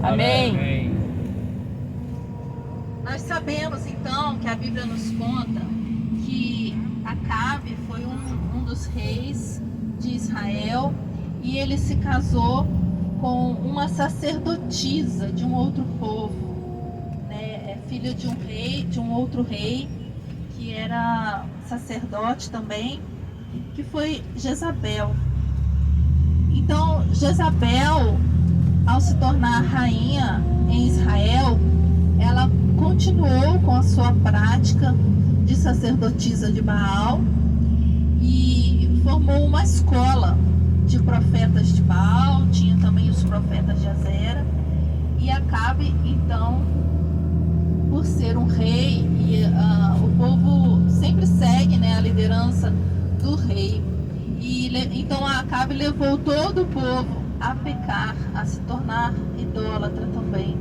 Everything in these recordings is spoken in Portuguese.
Amém. Nós sabemos então que a Bíblia nos conta que Acabe foi um dos reis de Israel e ele se casou com uma sacerdotisa de um outro povo, né? É filho de um rei, de um outro rei que era sacerdote também, que foi Jezabel. Então Jezabel, ao se tornar rainha em Israel, ela continuou com a sua prática de sacerdotisa de Baal e formou uma escola de profetas de Baal, tinha também os profetas de Azera. E Acabe, então, por ser um rei, e o povo sempre segue, né, a liderança do rei. E então Acabe levou todo o povo a pecar, a se tornar idólatra também.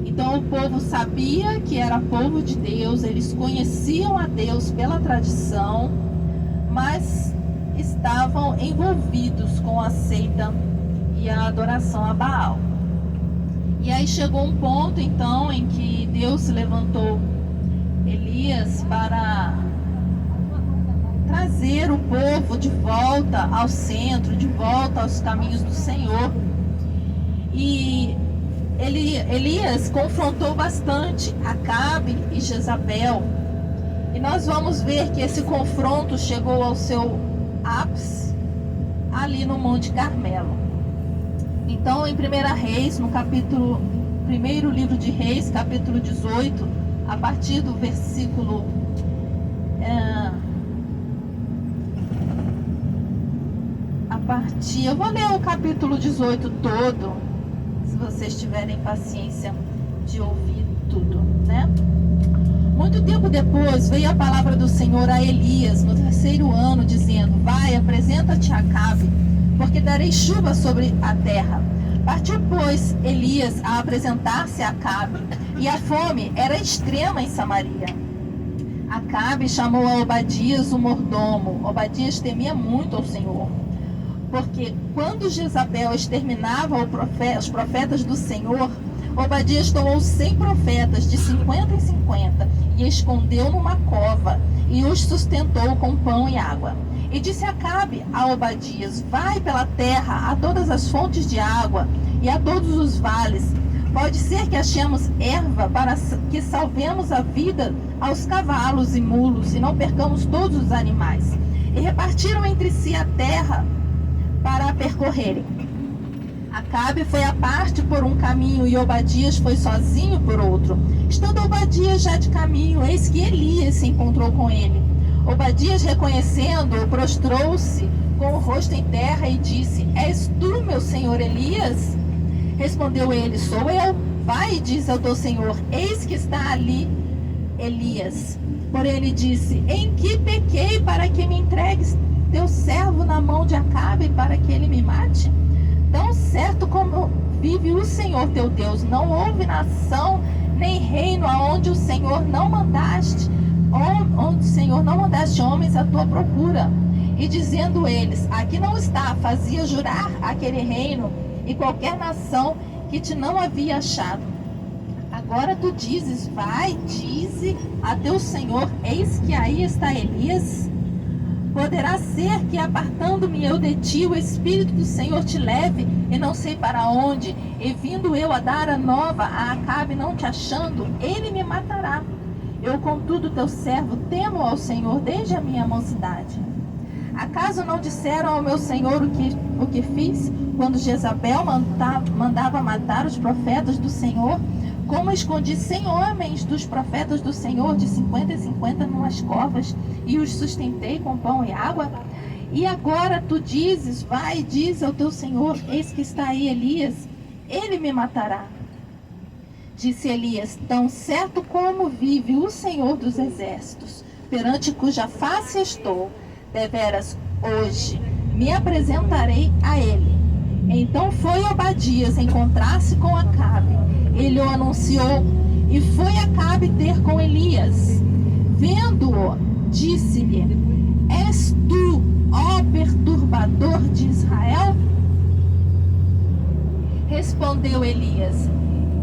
Então o povo sabia que era povo de Deus, eles conheciam a Deus pela tradição, mas estavam envolvidos com a seita e a adoração a Baal. E aí chegou um ponto então em que Deus levantou Elias para trazer o povo de volta ao centro, de volta aos caminhos do Senhor. E Elias confrontou bastante Acabe e Jezabel. E nós vamos ver que esse confronto chegou ao seu ápice ali no Monte Carmelo. Então, em 1 Reis, no capítulo, primeiro livro de Reis, capítulo 18, a partir do versículo eu vou ler o capítulo 18 todo, se vocês tiverem paciência de ouvir tudo, né? Muito tempo depois veio a palavra do Senhor a Elias no 3º ano, dizendo: vai, apresenta-te a Acabe, porque darei chuva sobre a terra. Partiu, pois, Elias a apresentar-se a Acabe, e a fome era extrema em Samaria. Acabe chamou a Obadias, o mordomo. Obadias temia muito ao Senhor, porque quando Jezabel exterminava os profetas do Senhor, Obadias tomou 100 profetas de 50 em 50 e escondeu numa cova e os sustentou com pão e água. E disse Acabe a Obadias: vai pela terra a todas as fontes de água e a todos os vales. Pode ser que achemos erva para que salvemos a vida aos cavalos e mulos e não percamos todos os animais. E repartiram entre si a terra para a percorrerem. Acabe foi à parte por um caminho e Obadias foi sozinho por outro. Estando Obadias já de caminho, eis que Elias se encontrou com ele. Obadias, reconhecendo-o, prostrou-se com o rosto em terra e disse: és tu, meu senhor Elias? Respondeu ele: sou eu. Vai e diz ao teu senhor: eis que está ali Elias. Porém ele disse: em que pequei para que me entregues teu servo na mão de Acabe para que ele me mate? Tão certo como vive o Senhor teu Deus, não houve nação nem reino aonde o Senhor não mandaste, onde o Senhor não mandaste homens à tua procura. E dizendo eles: aqui não está, fazia jurar aquele reino e qualquer nação que te não havia achado. Agora tu dizes: vai, dize a teu senhor: eis que aí está Elias. Poderá ser que, apartando-me eu de ti, o Espírito do Senhor te leve, e não sei para onde, e vindo eu a dar a nova a Acabe, não te achando, ele me matará. Eu, contudo, teu servo, temo ao Senhor desde a minha mocidade. Acaso não disseram ao meu senhor o que fiz, quando Jezabel mandava matar os profetas do Senhor? Como escondi 100 homens dos profetas do Senhor de 50 em 50 numas covas e os sustentei com pão e água? E agora tu dizes: vai, diz ao teu senhor: eis que está aí Elias, ele me matará. Disse Elias: tão certo como vive o Senhor dos exércitos, perante cuja face estou, deveras hoje me apresentarei a ele. Então foi Obadias encontrar-se com Acabe. Ele o anunciou, e foi Acabe ter com Elias. Vendo-o, disse-lhe: és tu, ó perturbador de Israel? Respondeu Elias: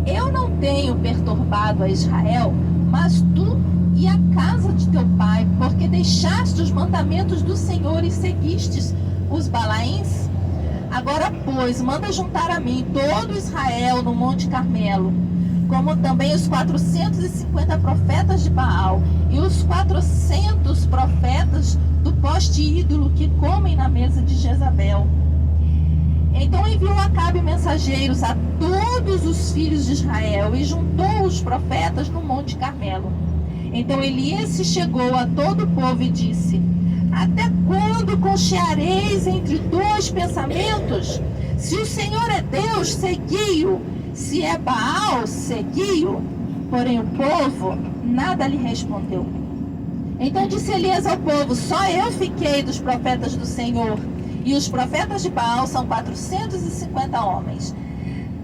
eu não tenho perturbado a Israel, mas tu e a casa de teu pai, porque deixaste os mandamentos do Senhor e seguistes os Balaíns? Agora, pois, manda juntar a mim todo Israel no Monte Carmelo, como também os 450 profetas de Baal e os 400 profetas do poste ídolo que comem na mesa de Jezabel. Então enviou Acabe mensageiros a todos os filhos de Israel e juntou os profetas no Monte Carmelo. Então Elias se chegou a todo o povo e disse: até quando concheareis entre dois pensamentos? Se o Senhor é Deus, segui-o. Se é Baal, segui-o. Porém o povo nada lhe respondeu. Então disse Elias ao povo: só eu fiquei dos profetas do Senhor, e os profetas de Baal são 450 homens.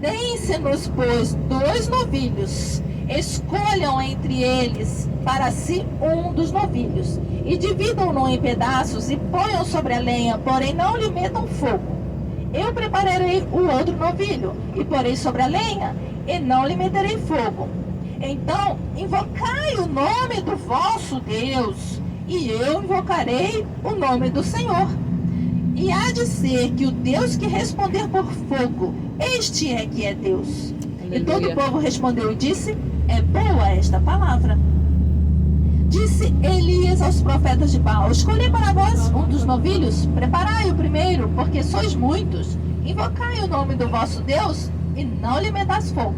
Deem-se-nos, pois, 2 novilhos. Escolham entre eles para si um dos novilhos, e dividam-no em pedaços e ponham sobre a lenha, porém não lhe metam fogo. Eu prepararei o outro novilho, e porei sobre a lenha, e não lhe meterei fogo. Então invocai o nome do vosso Deus, e eu invocarei o nome do Senhor. E há de ser que o Deus que responder por fogo, este é que é Deus. Aleluia. E todo o povo respondeu e disse: é boa esta palavra. Disse Elias aos profetas de Baal: escolhi para vós um dos novilhos, preparai o primeiro, porque sois muitos. Invocai o nome do vosso Deus, e não lhe metais fogo.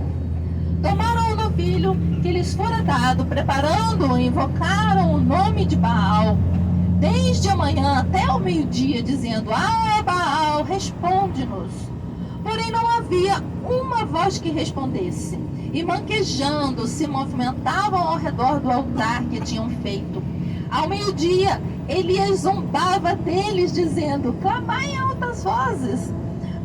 Tomaram o novilho que lhes fora dado, preparando-o, invocaram o nome de Baal, desde a manhã até o meio-dia, dizendo: ah, Baal, responde-nos. Porém não havia uma voz que respondesse, e manquejando se movimentavam ao redor do altar que tinham feito. Ao meio-dia, Elias zombava deles, dizendo: clamai em altas vozes,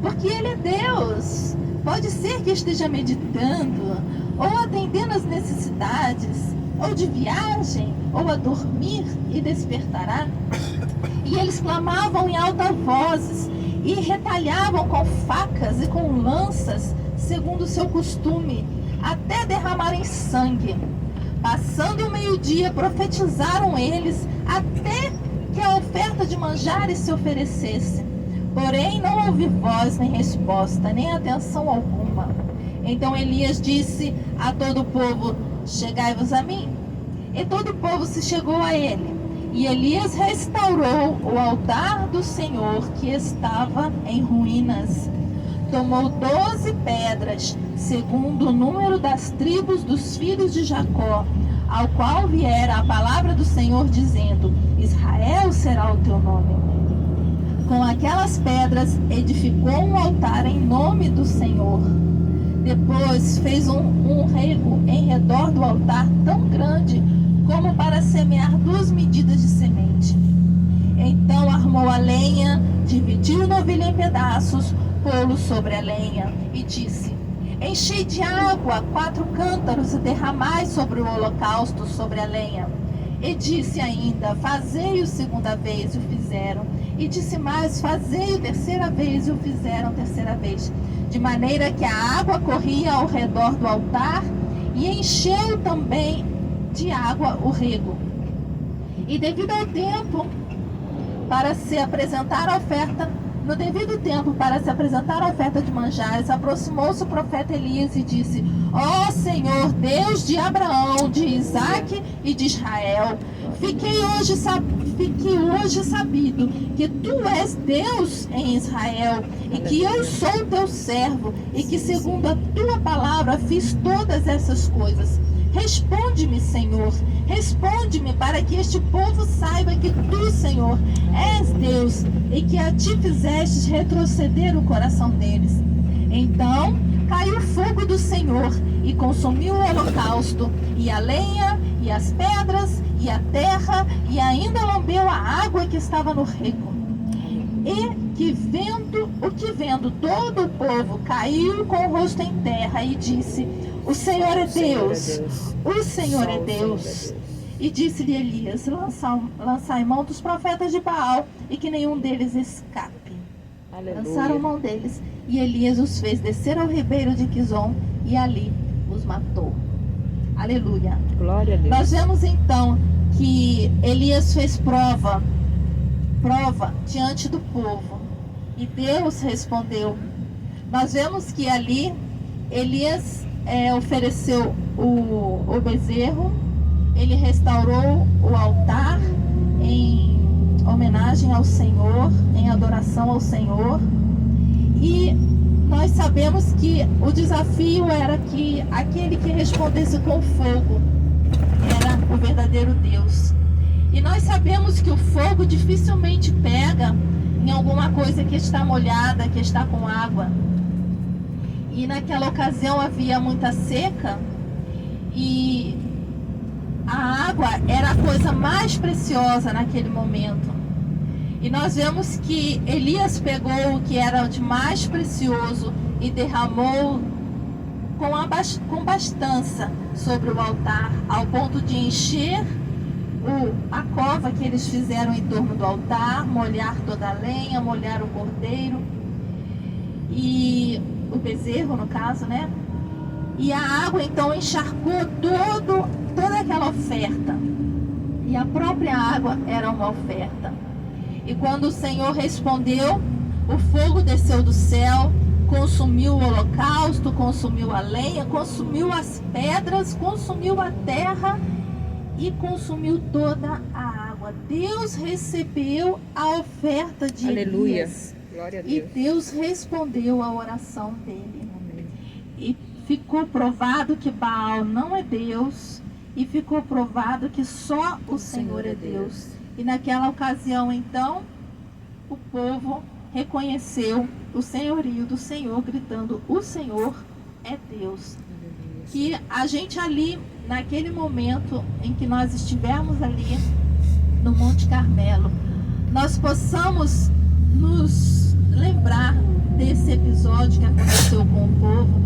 porque ele é Deus. Pode ser que esteja meditando, ou atendendo às necessidades, ou de viagem, ou a dormir e despertará. E eles clamavam em altas vozes, e retalhavam com facas e com lanças, segundo o seu costume, até derramarem sangue. Passando o meio-dia, profetizaram eles, até que a oferta de manjares se oferecesse. Porém não houve voz, nem resposta, nem atenção alguma. Então Elias disse a todo o povo: chegai-vos a mim. E todo o povo se chegou a ele. E Elias restaurou o altar do Senhor, que estava em ruínas. Tomou 12 pedras, segundo o número das tribos dos filhos de Jacó, ao qual viera a palavra do Senhor, dizendo: Israel será o teu nome. Com aquelas pedras edificou um altar em nome do Senhor. Depois fez um rego em redor do altar tão grande como para semear 2 medidas de semente. Então armou a lenha, dividiu o novilho em pedaços, pô-lo sobre a lenha e disse: enchei de água 4 cântaros e derramai sobre o holocausto sobre a lenha. E disse ainda: fazei-o segunda vez, e o fizeram. E disse mais: fazei-o terceira vez, e o fizeram terceira vez. De maneira que a água corria ao redor do altar, e encheu também de água o rego. E devido ao tempo para se apresentar a oferta, no devido tempo para se apresentar a oferta de manjares, aproximou-se o profeta Elias e disse: ó Senhor, Deus de Abraão, de Isaque e de Israel, fique hoje sabido que tu és Deus em Israel, e que eu sou teu servo, e que segundo a tua palavra fiz todas essas coisas. Responde-me, Senhor, responde-me, para que este povo saiba que tu, Senhor, és Deus, e que a ti fizestes retroceder o coração deles. Então caiu o fogo do Senhor e consumiu o holocausto, e a lenha, e as pedras, e a terra, e ainda lambeu a água que estava no rego. E que vendo todo o povo, caiu com o rosto em terra e disse: o Senhor é Deus, o Senhor é Deus. E disse-lhe Elias: lançai mão dos profetas de Baal, e que nenhum deles escape. Aleluia. Lançaram mão deles, E Elias os fez descer ao ribeiro de Quizon e ali os matou. Aleluia. Glória a Deus. Nós vemos então que Elias fez prova diante do povo e Deus respondeu. Nós vemos que ali Elias ofereceu o bezerro, ele restaurou o altar em homenagem ao Senhor, em adoração ao Senhor. E nós sabemos que o desafio era que aquele que respondesse com fogo era o verdadeiro Deus. E nós sabemos que o fogo dificilmente pega em alguma coisa que está molhada, que está com água. E naquela ocasião havia muita seca e a água era a coisa mais preciosa naquele momento. E nós vemos que Elias pegou o que era de mais precioso e derramou com bastança sobre o altar, ao ponto de encher a cova que eles fizeram em torno do altar, molhar toda a lenha, molhar o cordeiro e o bezerro, no caso, né? E a água então encharcou toda aquela oferta. E a própria água era uma oferta. E quando o Senhor respondeu, o fogo desceu do céu, consumiu o holocausto, consumiu a lenha, consumiu as pedras, consumiu a terra e consumiu toda a água. Deus recebeu a oferta de Aleluia. Elias. Glória a Deus. E Deus respondeu a oração dele. Amém. E ficou provado que Baal não é Deus. E ficou provado que só o Senhor é Deus. E naquela ocasião, então, o povo reconheceu o senhorio do Senhor, gritando: o Senhor é Deus. Que a gente ali, naquele momento em que nós estivermos ali no Monte Carmelo, nós possamos nos lembrar desse episódio que aconteceu com o povo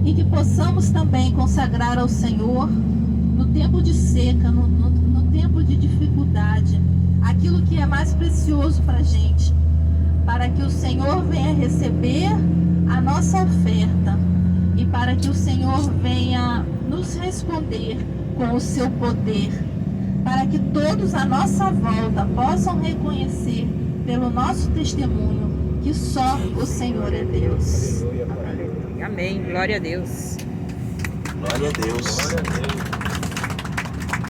e que possamos também consagrar ao Senhor no tempo de seca, no tempo de dificuldade, aquilo que é mais precioso para a gente, para que o Senhor venha receber a nossa oferta e para que o Senhor venha nos responder com o seu poder, para que todos à nossa volta possam reconhecer pelo nosso testemunho que só o Senhor é Deus. Amém. Glória a Deus. Glória a Deus.